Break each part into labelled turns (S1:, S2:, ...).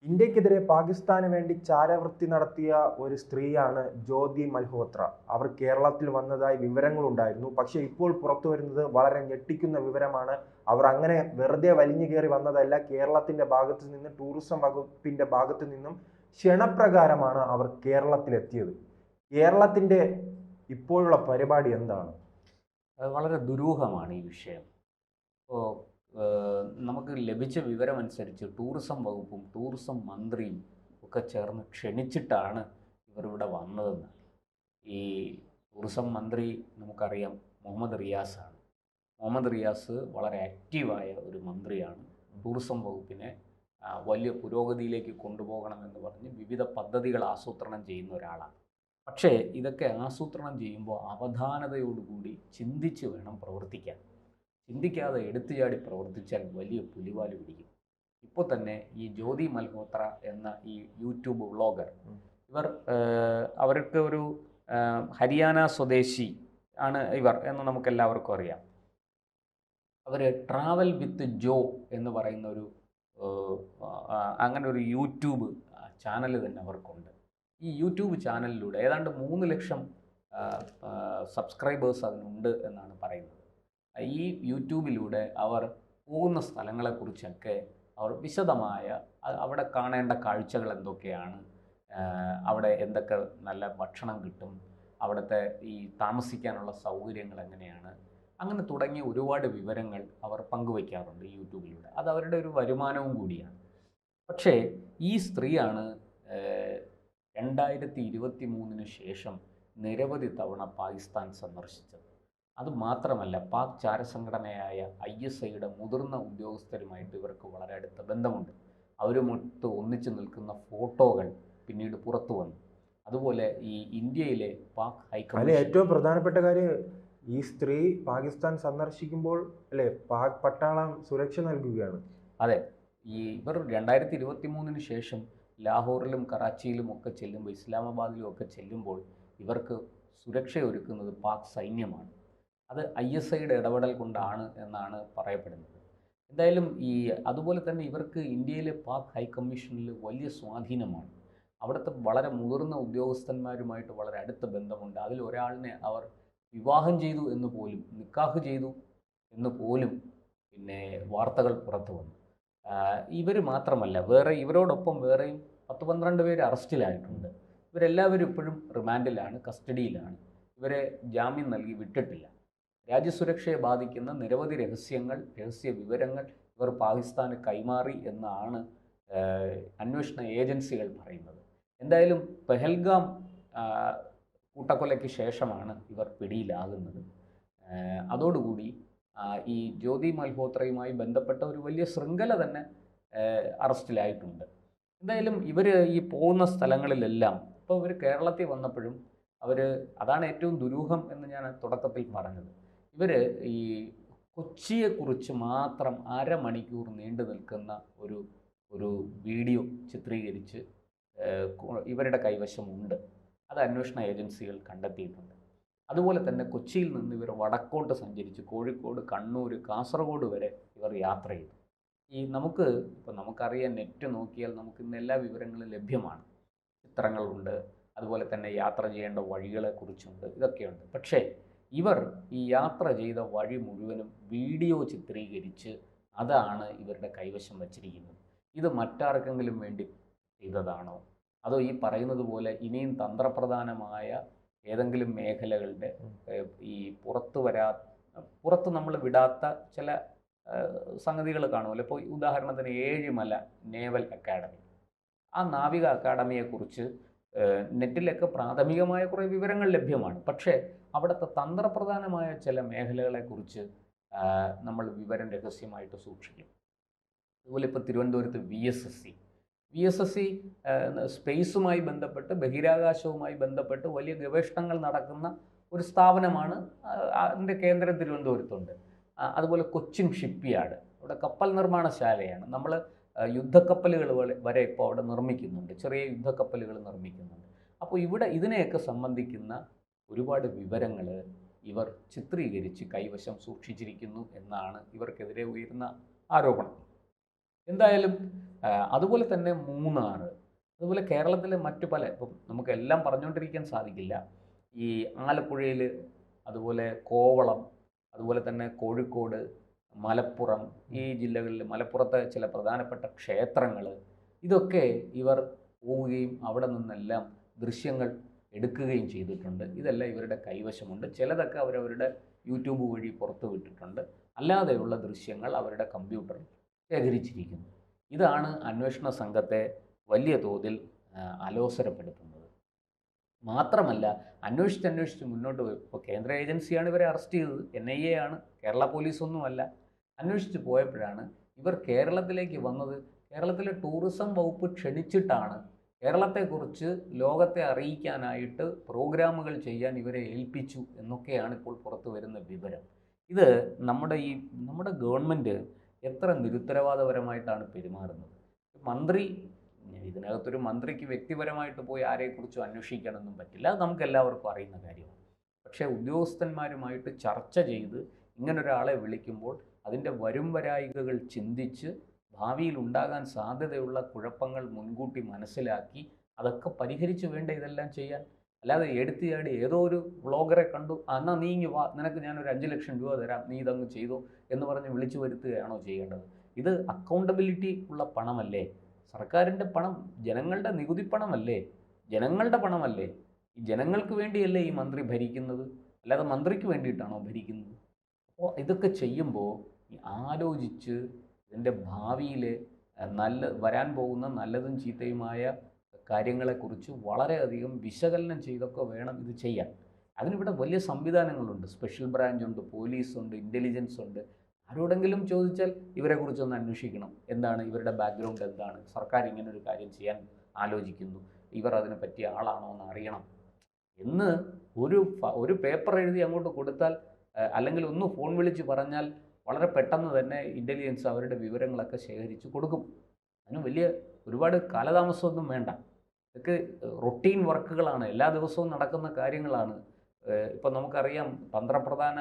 S1: ഇന്ത്യക്കെതിരെ പാകിസ്ഥാന് വേണ്ടി ചാരവൃത്തി നടത്തിയ ഒരു സ്ത്രീയാണ് ജ്യോതി മൽഹോത്ര. അവർ കേരളത്തിൽ വന്നതായി വിവരങ്ങളുണ്ടായിരുന്നു. പക്ഷേ ഇപ്പോൾ പുറത്തു വരുന്നത് വളരെ ഞെട്ടിക്കുന്ന വിവരമാണ്. അവർ അങ്ങനെ വെറുതെ വലിഞ്ഞു കയറി വന്നതല്ല. കേരളത്തിന്റെ ഭാഗത്ത് നിന്ന്, ടൂറിസം വകുപ്പിന്റെ ഭാഗത്ത് നിന്നും ക്ഷണപ്രകാരമാണ് അവർ കേരളത്തിലെത്തിയത്. കേരളത്തിന്റെ ഇപ്പോഴുള്ള പരിപാടി എന്താണ്?
S2: വളരെ ദുരൂഹമാണ് ഈ വിഷയം. ഇപ്പോൾ നമുക്ക് ലഭിച്ച വിവരമനുസരിച്ച് ടൂറിസം വകുപ്പും ടൂറിസം മന്ത്രിയും ഒക്കെ ചേർന്ന് ക്ഷണിച്ചിട്ടാണ് ഇവരിവിടെ വന്നതെന്ന്. ഈ ടൂറിസം മന്ത്രി നമുക്കറിയാം മുഹമ്മദ് റിയാസാണ്. മുഹമ്മദ് റിയാസ് വളരെ ആക്റ്റീവായ ഒരു മന്ത്രിയാണ്. ടൂറിസം വകുപ്പിനെ വലിയ പുരോഗതിയിലേക്ക് കൊണ്ടുപോകണമെന്ന് പറഞ്ഞ് വിവിധ പദ്ധതികൾ ആസൂത്രണം ചെയ്യുന്ന ഒരാളാണ്. പക്ഷേ ഇതൊക്കെ ആസൂത്രണം ചെയ്യുമ്പോൾ അവധാനതയോടുകൂടി ചിന്തിച്ച് വേണം പ്രവർത്തിക്കാൻ. ചിന്തിക്കാതെ എടുത്തുചാടി പ്രവർത്തിച്ചാൽ വലിയ പുലിവാല് പിടിക്കും. ഇപ്പോൾ തന്നെ ഈ ജ്യോതി മൽഹോത്ര എന്ന ഈ യൂട്യൂബ് വ്ളോഗർ, അവർക്ക് ഒരു ഹരിയാന സ്വദേശി ആണ് ഇവർ എന്ന് നമുക്കെല്ലാവർക്കും അറിയാം. അവർ ട്രാവൽ വിത്ത് ജോ എന്ന് പറയുന്ന അങ്ങനെ ഒരു യൂട്യൂബ് ചാനൽ തന്നെ അവർക്കുണ്ട്. ഈ യൂട്യൂബ് ചാനലിലൂടെ ഏതാണ്ട് 3 ലക്ഷം സബ്സ്ക്രൈബേഴ്സ് അതിനുണ്ട് എന്നാണ് പറയുന്നത്. ഈ യൂട്യൂബിലൂടെ അവർ പോകുന്ന സ്ഥലങ്ങളെക്കുറിച്ചൊക്കെ അവർ വിശദമായ അവിടെ കാണേണ്ട കാഴ്ചകൾ എന്തൊക്കെയാണ്, അവിടെ എന്തൊക്കെ നല്ല ഭക്ഷണം കിട്ടും, അവിടുത്തെ ഈ താമസിക്കാനുള്ള സൗകര്യങ്ങൾ എങ്ങനെയാണ്, അങ്ങനെ തുടങ്ങിയ ഒരുപാട് വിവരങ്ങൾ അവർ പങ്കുവയ്ക്കാറുണ്ട് യൂട്യൂബിലൂടെ. അത് അവരുടെ ഒരു വരുമാനവും കൂടിയാണ്. പക്ഷേ ഈ സ്ത്രീയാണ് 2023 ശേഷം നിരവധി തവണ പാകിസ്ഥാൻ സന്ദർശിച്ചത്. അതുമാത്രമല്ല, പാക് ചാരസംഘടനയായ ISIയുടെ മുതിർന്ന ഉദ്യോഗസ്ഥരുമായിട്ട് ഇവർക്ക് വളരെ അടുത്ത ബന്ധമുണ്ട്. അവരുമൊത്ത് ഒന്നിച്ചു നിൽക്കുന്ന ഫോട്ടോകൾ പിന്നീട് പുറത്തു വന്നു. അതുപോലെ ഈ ഇന്ത്യയിലെ പാക് ഹൈക്കമ്മീഷൻ,
S1: ഏറ്റവും പ്രധാനപ്പെട്ട കാര്യം, ഈ സ്ത്രീ പാകിസ്ഥാൻ സന്ദർശിക്കുമ്പോൾ അല്ലേ പാക് പട്ടാളം സുരക്ഷ നൽകുകയാണ്.
S2: അതെ, ഇവർ 2023 ശേഷം ലാഹോറിലും കറാച്ചിയിലും ഒക്കെ ചെല്ലുമ്പോൾ, ഇസ്ലാമാബാദിലും ഒക്കെ ചെല്ലുമ്പോൾ ഇവർക്ക് സുരക്ഷയൊരുക്കുന്നത് പാക് സൈന്യമാണ്. അത് ISIയുടെ ഇടപെടൽ കൊണ്ടാണ് എന്നാണ് പറയപ്പെടുന്നത്. എന്തായാലും അതുപോലെ തന്നെ ഇവർക്ക് ഇന്ത്യയിലെ പാക് ഹൈക്കമ്മീഷനിൽ വലിയ സ്വാധീനമാണ്. അവിടുത്തെ വളരെ മുതിർന്ന ഉദ്യോഗസ്ഥന്മാരുമായിട്ട് വളരെ അടുത്ത ബന്ധമുണ്ട്. അതിലൊരാളിനെ അവർ വിവാഹം ചെയ്തു എന്ന് പോലും, നിക്കാഹ് ചെയ്തു എന്ന് പോലും പിന്നെ വാർത്തകൾ പുറത്തു വന്നു. ഇവർ മാത്രമല്ല, ഇവരോടൊപ്പം വേറെയും 10-12 പേര് അറസ്റ്റിലായിട്ടുണ്ട്. ഇവരെല്ലാവരും ഇപ്പോഴും റിമാൻഡിലാണ്, കസ്റ്റഡിയിലാണ്. ഇവരെ ജാമ്യം നൽകി വിട്ടിട്ടില്ല. രാജ്യസുരക്ഷയെ ബാധിക്കുന്ന നിരവധി രഹസ്യ വിവരങ്ങൾ ഇവർ പാകിസ്ഥാന് കൈമാറി എന്നാണ് അന്വേഷണ ഏജൻസികൾ പറയുന്നത്. എന്തായാലും പെഹൽഗാം കൂട്ടക്കൊലയ്ക്ക് ശേഷമാണ് ഇവർ പിടിയിലാകുന്നത്. അതോടുകൂടി ഈ ജ്യോതി മൽഹോത്രയുമായി ബന്ധപ്പെട്ട ഒരു വലിയ ശൃംഖല തന്നെ അറസ്റ്റിലായിട്ടുണ്ട്. എന്തായാലും ഇവർ ഈ പോകുന്ന സ്ഥലങ്ങളിലെല്ലാം, ഇപ്പോൾ ഇവർ കേരളത്തിൽ വന്നപ്പോഴും അതാണ് ഏറ്റവും ദുരൂഹം എന്ന് ഞാൻ തുടക്കത്തിൽ പറഞ്ഞത്. ഇവർ ഈ കൊച്ചിയെക്കുറിച്ച് മാത്രം അരമണിക്കൂർ നീണ്ടു നിൽക്കുന്ന ഒരു വീഡിയോ ചിത്രീകരിച്ച് ഇവരുടെ കൈവശമുണ്ട്. അത് അന്വേഷണ ഏജൻസികൾ കണ്ടെത്തിയിട്ടുണ്ട്. അതുപോലെ തന്നെ കൊച്ചിയിൽ നിന്ന് ഇവർ വടക്കോട്ട് സഞ്ചരിച്ച് കോഴിക്കോട്, കണ്ണൂർ, കാസർഗോഡ് വരെ ഇവർ യാത്ര ചെയ്തു. നമുക്കറിയാം, നെറ്റ് നോക്കിയാൽ നമുക്ക് ഇന്ന് എല്ലാ വിവരങ്ങളും ലഭ്യമാണ്. ചിത്രങ്ങളുണ്ട്, അതുപോലെ തന്നെ യാത്ര ചെയ്യേണ്ട വഴികളെക്കുറിച്ചുണ്ട്, ഇതൊക്കെയുണ്ട്. പക്ഷേ ഇവർ ഈ യാത്ര ചെയ്ത വഴി മുഴുവനും വീഡിയോ ചിത്രീകരിച്ച് അതാണ് ഇവരുടെ കൈവശം വച്ചിരിക്കുന്നത്. ഇത് മറ്റാർക്കെങ്കിലും വേണ്ടി ചെയ്തതാണോ, അതോ ഈ പറയുന്നത് പോലെ ഇനിയും തന്ത്രപ്രധാനമായ ഏതെങ്കിലും മേഖലകളുടെ ഈ പുറത്ത് നമ്മൾ വിടാത്ത ചില സംഗതികൾ കാണുമല്ലോ. ഇപ്പോൾ ഉദാഹരണത്തിന് ഏഴിമല നേവൽ അക്കാഡമി, ആ നാവിക അക്കാഡമിയെക്കുറിച്ച് നെറ്റിലൊക്കെ പ്രാഥമികമായ കുറേ വിവരങ്ങൾ ലഭ്യമാണ്. പക്ഷേ അവിടുത്തെ തന്ത്രപ്രധാനമായ ചില മേഖലകളെക്കുറിച്ച് നമ്മൾ വിവരം രഹസ്യമായിട്ട് സൂക്ഷിക്കും. അതുപോലെ ഇപ്പോൾ തിരുവനന്തപുരത്ത് VSSC സ്പേസുമായി ബന്ധപ്പെട്ട്, ബഹിരാകാശവുമായി ബന്ധപ്പെട്ട് വലിയ ഗവേഷണങ്ങൾ നടക്കുന്ന ഒരു സ്ഥാപനമാണ്. അതിൻ്റെ കേന്ദ്രം തിരുവനന്തപുരത്തുണ്ട്. അതുപോലെ കൊച്ചിൻ ഷിപ്പ്യാർഡ്, അവിടെ കപ്പൽ നിർമ്മാണശാലയാണ്. നമ്മൾ യുദ്ധക്കപ്പലുകൾ വരെ ഇപ്പോൾ അവിടെ നിർമ്മിക്കുന്നുണ്ട്, ചെറിയ യുദ്ധക്കപ്പലുകൾ നിർമ്മിക്കുന്നുണ്ട്. അപ്പോൾ ഇതിനെയൊക്കെ സംബന്ധിക്കുന്ന ഒരുപാട് വിവരങ്ങൾ ഇവർ ചിത്രീകരിച്ച് കൈവശം സൂക്ഷിച്ചിരിക്കുന്നു എന്നാണ് ഇവർക്കെതിരെ ഉയരുന്ന ആരോപണം. എന്തായാലും അതുപോലെ തന്നെ മൂന്നാർ, അതുപോലെ കേരളത്തിലെ മറ്റു പല, ഇപ്പം നമുക്ക് എല്ലാം പറഞ്ഞുകൊണ്ടിരിക്കാൻ സാധിക്കില്ല. ഈ ആലപ്പുഴയിൽ, അതുപോലെ കോവളം, അതുപോലെ തന്നെ കോഴിക്കോട്, മലപ്പുറം, ഈ ജില്ലകളിൽ മലപ്പുറത്തെ ചില പ്രധാനപ്പെട്ട ക്ഷേത്രങ്ങൾ, ഇതൊക്കെ ഇവർ പോവുകയും അവിടെ നിന്നെല്ലാം ദൃശ്യങ്ങൾ എടുക്കുകയും ചെയ്തിട്ടുണ്ട്. ഇതെല്ലാം ഇവരുടെ കൈവശമുണ്ട്. ചിലതൊക്കെ അവരവരുടെ യൂട്യൂബ് വഴി പുറത്തു വിട്ടിട്ടുണ്ട്. അല്ലാതെയുള്ള ദൃശ്യങ്ങൾ അവരുടെ കമ്പ്യൂട്ടറിൽ ശേഖരിച്ചിരിക്കുന്നു. ഇതാണ് അന്വേഷണ സംഘത്തെ വലിയ തോതിൽ അലോസരപ്പെടുത്തുന്നത്. മാത്രമല്ല, അന്വേഷിച്ച് മുന്നോട്ട് പോയി, ഇപ്പോൾ കേന്ദ്ര ഏജൻസിയാണ് ഇവരെ അറസ്റ്റ് ചെയ്തത്, NIA ആണ്, കേരള പോലീസൊന്നുമല്ല. അന്വേഷിച്ച് പോയപ്പോഴാണ് ഇവർ കേരളത്തിലേക്ക് വന്നത്. കേരളത്തിലെ ടൂറിസം വകുപ്പ് ക്ഷണിച്ചിട്ടാണ് കേരളത്തെക്കുറിച്ച് ലോകത്തെ അറിയിക്കാനായിട്ട് പ്രോഗ്രാമുകൾ ചെയ്യാൻ ഇവരെ ഏൽപ്പിച്ചു എന്നൊക്കെയാണ് ഇപ്പോൾ പുറത്തു വരുന്ന വിവരം. ഇത് നമ്മുടെ ഗവൺമെൻറ് എത്ര നിരുത്തരവാദപരമായിട്ടാണ് പെരുമാറുന്നത്. മന്ത്രി, ഇതിനകത്തൊരു മന്ത്രിക്ക് വ്യക്തിപരമായിട്ട് പോയി ആരെക്കുറിച്ചും അന്വേഷിക്കാനൊന്നും പറ്റില്ല, അത് നമുക്ക് എല്ലാവർക്കും അറിയുന്ന കാര്യമാണ്. പക്ഷേ ഉദ്യോഗസ്ഥന്മാരുമായിട്ട് ചർച്ച ചെയ്ത് ഇങ്ങനൊരാളെ വിളിക്കുമ്പോൾ അതിൻ്റെ വരും വരായികകൾ ചിന്തിച്ച് ഭാവിയിൽ ഉണ്ടാകാൻ സാധ്യതയുള്ള കുഴപ്പങ്ങൾ മുൻകൂട്ടി മനസ്സിലാക്കി അതൊക്കെ പരിഹരിച്ച് വേണ്ട ഇതെല്ലാം ചെയ്യാൻ. അല്ലാതെ എടുത്തിയാടി ഏതോ ഒരു വ്ളോഗറെ കണ്ടു, എന്നാൽ നീ ഇങ്ങ് വാ, നിനക്ക് ഞാനൊരു 5 ലക്ഷം രൂപ തരാം, നീ ഇതങ്ങ് ചെയ്തോ എന്ന് പറഞ്ഞ് വിളിച്ചു വരുത്തുകയാണോ ചെയ്യേണ്ടത്? ഇത് അക്കൗണ്ടബിലിറ്റി ഉള്ള പണമല്ലേ? സർക്കാരിൻ്റെ പണം ജനങ്ങളുടെ നികുതി പണമല്ലേ? ജനങ്ങളുടെ പണമല്ലേ? ഈ ജനങ്ങൾക്ക് വേണ്ടിയല്ലേ ഈ മന്ത്രി ഭരിക്കുന്നത്? അല്ലാതെ മന്ത്രിക്ക് വേണ്ടിയിട്ടാണോ ഭരിക്കുന്നത്? അപ്പോൾ ഇതൊക്കെ ചെയ്യുമ്പോൾ ആലോചിച്ച് ഇതിൻ്റെ ഭാവിയിൽ വരാൻ പോകുന്ന നല്ലതും ചീത്തയുമായ കാര്യങ്ങളെക്കുറിച്ച് വളരെയധികം വിശകലനം ചെയ്തൊക്കെ വേണം ഇത് ചെയ്യാൻ. അതിനിവിടെ വലിയ സംവിധാനങ്ങളുണ്ട്. സ്പെഷ്യൽ ബ്രാഞ്ചുണ്ട്, പോലീസുണ്ട്, ഇൻ്റലിജൻസ് ഉണ്ട്. ആരോടെങ്കിലും ചോദിച്ചാൽ ഇവരെക്കുറിച്ചൊന്ന് അന്വേഷിക്കണം, എന്താണ് ഇവരുടെ ബാക്ക്ഗ്രൗണ്ട്, എന്താണ്, സർക്കാർ ഇങ്ങനൊരു കാര്യം ചെയ്യാൻ ആലോചിക്കുന്നു, ഇവർ അതിന് പറ്റിയ ആളാണോ എന്ന് അറിയണം എന്ന് ഒരു പേപ്പർ എഴുതി അങ്ങോട്ട് കൊടുത്താൽ, അല്ലെങ്കിൽ ഒന്ന് ഫോൺ വിളിച്ച് പറഞ്ഞാൽ വളരെ പെട്ടെന്ന് തന്നെ ഇൻ്റലിജൻസ് അവരുടെ വിവരങ്ങളൊക്കെ ശേഖരിച്ച് കൊടുക്കും. അതിന് ഒരുപാട് കാലതാമസമൊന്നും വേണ്ട. ഇതൊക്കെ റൊട്ടീൻ വർക്കുകളാണ്, എല്ലാ ദിവസവും നടക്കുന്ന കാര്യങ്ങളാണ്. ഇപ്പം നമുക്കറിയാം, തന്ത്രപ്രധാന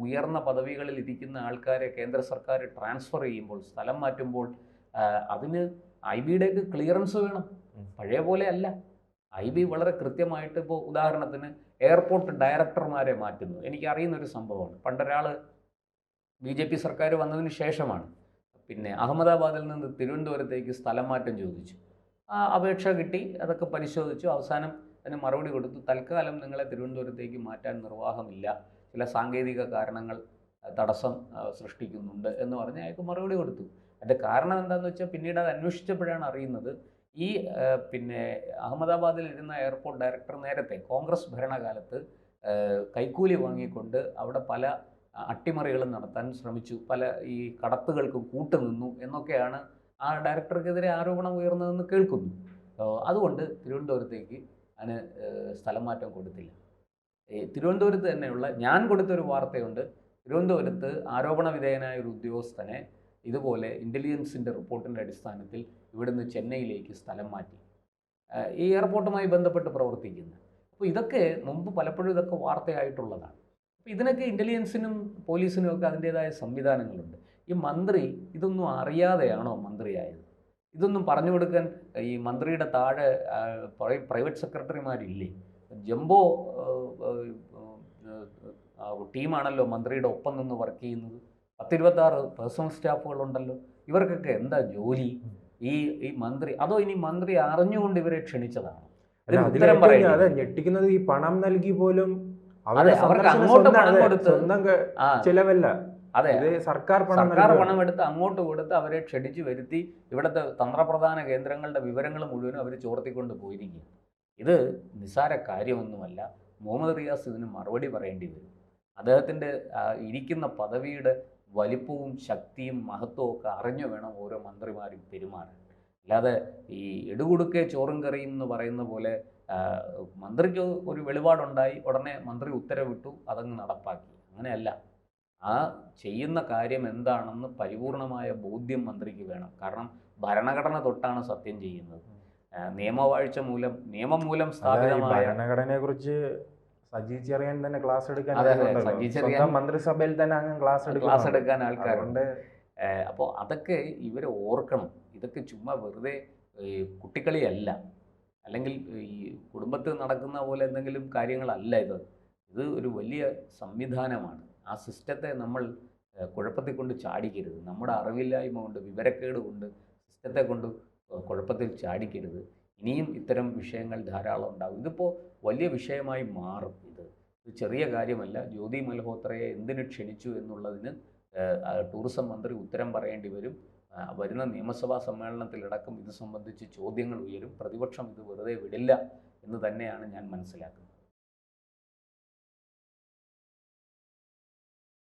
S2: ഉയർന്ന പദവികളിൽ ഇരിക്കുന്ന ആൾക്കാരെ കേന്ദ്ര സർക്കാർ ട്രാൻസ്ഫർ ചെയ്യുമ്പോൾ, സ്ഥലം മാറ്റുമ്പോൾ അതിന് IBയുടെയൊക്കെ ക്ലിയറൻസ് വേണം. പഴയ പോലെ അല്ല. IB വളരെ കൃത്യമായിട്ട്, ഇപ്പോൾ ഉദാഹരണത്തിന് എയർപോർട്ട് ഡയറക്ടർമാരെ മാറ്റുന്നു. എനിക്കറിയുന്നൊരു സംഭവമാണ്. പണ്ടൊരാൾ BJP സർക്കാർ വന്നതിന് ശേഷമാണ് പിന്നെ അഹമ്മദാബാദിൽ നിന്ന് തിരുവനന്തപുരത്തേക്ക് സ്ഥലം മാറ്റം ചോദിച്ചു. ആ അപേക്ഷ കിട്ടി, അതൊക്കെ പരിശോധിച്ചു, അവസാനം അതിന് മറുപടി കൊടുത്തു, തൽക്കാലം നിങ്ങളെ തിരുവനന്തപുരത്തേക്ക് മാറ്റാൻ നിർവാഹമില്ല, ചില സാങ്കേതിക കാരണങ്ങൾ തടസ്സം സൃഷ്ടിക്കുന്നുണ്ട് എന്ന് പറഞ്ഞ് അയാൾക്ക് മറുപടി കൊടുത്തു. അതിൻ്റെ കാരണം എന്താണെന്ന് വെച്ചാൽ പിന്നീട് അത് അന്വേഷിച്ചപ്പോഴാണ് അറിയുന്നത്, ഈ പിന്നെ അഹമ്മദാബാദിൽ ഇരുന്ന എയർപോർട്ട് ഡയറക്ടർ നേരത്തെ കോൺഗ്രസ് ഭരണകാലത്ത് കൈക്കൂലി വാങ്ങിക്കൊണ്ട് അവിടെ പല അട്ടിമറികളും നടത്താൻ ശ്രമിച്ചു, പല ഈ കടത്തുകൾക്ക് കൂട്ടുനിന്നു എന്നൊക്കെയാണ് ആ ഡയറക്ടർക്കെതിരെ ആരോപണം ഉയർന്നതെന്ന് കേൾക്കുന്നു. അതുകൊണ്ട് തിരുവനന്തപുരത്തേക്ക് അതിന് സ്ഥലം മാറ്റം കൊടുത്തില്ല. തിരുവനന്തപുരത്ത് തന്നെയുള്ള ഞാൻ കൊടുത്തൊരു വാർത്തയുണ്ട്. തിരുവനന്തപുരത്ത് ആരോപണ വിധേയനായ ഒരു ഉദ്യോഗസ്ഥനെ ഇതുപോലെ ഇൻ്റലിജൻസിൻ്റെ റിപ്പോർട്ടിൻ്റെ അടിസ്ഥാനത്തിൽ ഇവിടുന്ന് ചെന്നൈയിലേക്ക് സ്ഥലം മാറ്റി, ഈ എയർപോർട്ടുമായി ബന്ധപ്പെട്ട് പ്രവർത്തിക്കുന്നു. അപ്പോൾ ഇതൊക്കെ മുമ്പ് പലപ്പോഴും ഇതൊക്കെ വാർത്തയായിട്ടുള്ളതാണ്. അപ്പോൾ ഇതിനൊക്കെ ഇൻ്റലിജൻസിനും പോലീസിനും ഒക്കെ അതിൻ്റേതായ സംവിധാനങ്ങളുണ്ട്. ഈ മന്ത്രി ഇതൊന്നും അറിയാതെയാണോ മന്ത്രിയായത്? ഇതൊന്നും പറഞ്ഞു കൊടുക്കാൻ ഈ മന്ത്രിയുടെ താഴെ പ്രൈവറ്റ് സെക്രട്ടറിമാരില്ലേ? ജംബോ ടീമാണല്ലോ മന്ത്രിയുടെ ഒപ്പം നിന്ന് വർക്ക് ചെയ്യുന്നത്. 10-26 പേഴ്സണൽ സ്റ്റാഫുകളുണ്ടല്ലോ. ഇവർക്കൊക്കെ എന്താ ജോലി? ഈ മന്ത്രി, അതോ ഇനി മന്ത്രി അറിഞ്ഞുകൊണ്ട് ഇവരെ ക്ഷണിച്ചതാണ്?
S1: ഞെട്ടിക്കുന്നത് ഈ പണം നൽകി പോലും
S2: അവർക്ക് അങ്ങോട്ട് പണം കൊടുത്ത്
S1: ചിലവല്ല.
S2: അതെ, സർക്കാർ പണം എടുത്ത് അങ്ങോട്ട് കൊടുത്ത് അവരെ ക്ഷണിച്ചു വരുത്തി ഇവിടുത്തെ തന്ത്രപ്രധാന കേന്ദ്രങ്ങളുടെ വിവരങ്ങൾ മുഴുവനും അവർ ചോർത്തിക്കൊണ്ട് പോയിരിക്കുക. ഇത് നിസ്സാര കാര്യമൊന്നുമല്ല. മുഹമ്മദ് റിയാസ് ഇതിന് മറുപടി പറയേണ്ടി വരും. അദ്ദേഹത്തിൻ്റെ ഇരിക്കുന്ന പദവിയുടെ വലിപ്പവും ശക്തിയും മഹത്വവും ഒക്കെ അറിഞ്ഞു വേണം ഓരോ മന്ത്രിമാരും പെരുമാറാൻ. അല്ലാതെ ഈ എടുകൊടുക്കെ ചോറും കറിയും എന്ന് പറയുന്ന പോലെ മന്ത്രിക്ക് ഒരു വെളിപാടുണ്ടായി, ഉടനെ മന്ത്രി ഉത്തരവിട്ടു, അതങ്ങ് നടപ്പാക്കി. അങ്ങനെയല്ല. ആ ചെയ്യുന്ന കാര്യം എന്താണെന്ന് പരിപൂർണമായ ബോധ്യം മന്ത്രിക്ക് വേണം. കാരണം ഭരണഘടന തൊട്ടാണ് സത്യം ചെയ്യുന്നത്. നിയമം മൂലം സ്ഥാപിതമായ
S1: ഭരണഘടനയെ കുറിച്ച് സജി ചെറിയാൻ തന്നെ ക്ലാസ് എടുക്കാൻ മന്ത്രിസഭയിൽ തന്നെ അങ്ങ് ക്ലാസ് എടുക്കാൻ ആൾക്കാരുണ്ട്.
S2: അപ്പോൾ അതൊക്കെ ഇവർ ഓർക്കണം. ഇതൊക്കെ ചുമ്മാ വെറുതെ കുട്ടിക്കളിയല്ല. അല്ലെങ്കിൽ ഈ കുടുംബത്തിൽ നടക്കുന്ന പോലെ എന്തെങ്കിലും കാര്യങ്ങളല്ല ഇത്. ഇത് ഒരു വലിയ സംവിധാനമാണ്. ആ സിസ്റ്റത്തെ നമ്മൾ കുഴപ്പത്തിൽ കൊണ്ട് ചാടിക്കരുത്. നമ്മുടെ അറിവില്ലായ്മ കൊണ്ട്, വിവരക്കേട് കൊണ്ട് സിസ്റ്റത്തെ കൊണ്ട് കുഴപ്പത്തിൽ ചാടിക്കരുത്. ഇനിയും ഇത്തരം വിഷയങ്ങൾ ധാരാളം ഉണ്ടാകും. ഇതിപ്പോൾ വലിയ വിഷയമായി മാറും. ഇത് ചെറിയ കാര്യമല്ല. ജ്യോതി മൽഹോത്രയെ എന്തിന് ക്ഷണിച്ചു എന്നുള്ളതിന് ടൂറിസം മന്ത്രി ഉത്തരം പറയേണ്ടി വരും. വരുന്ന നിയമസഭാ സമ്മേളനത്തിലടക്കം ഇത് സംബന്ധിച്ച് ചോദ്യങ്ങൾ ഉയരും. പ്രതിപക്ഷം ഇത് വെറുതെ വിടില്ല എന്ന് തന്നെയാണ് ഞാൻ മനസ്സിലാക്കുന്നത്.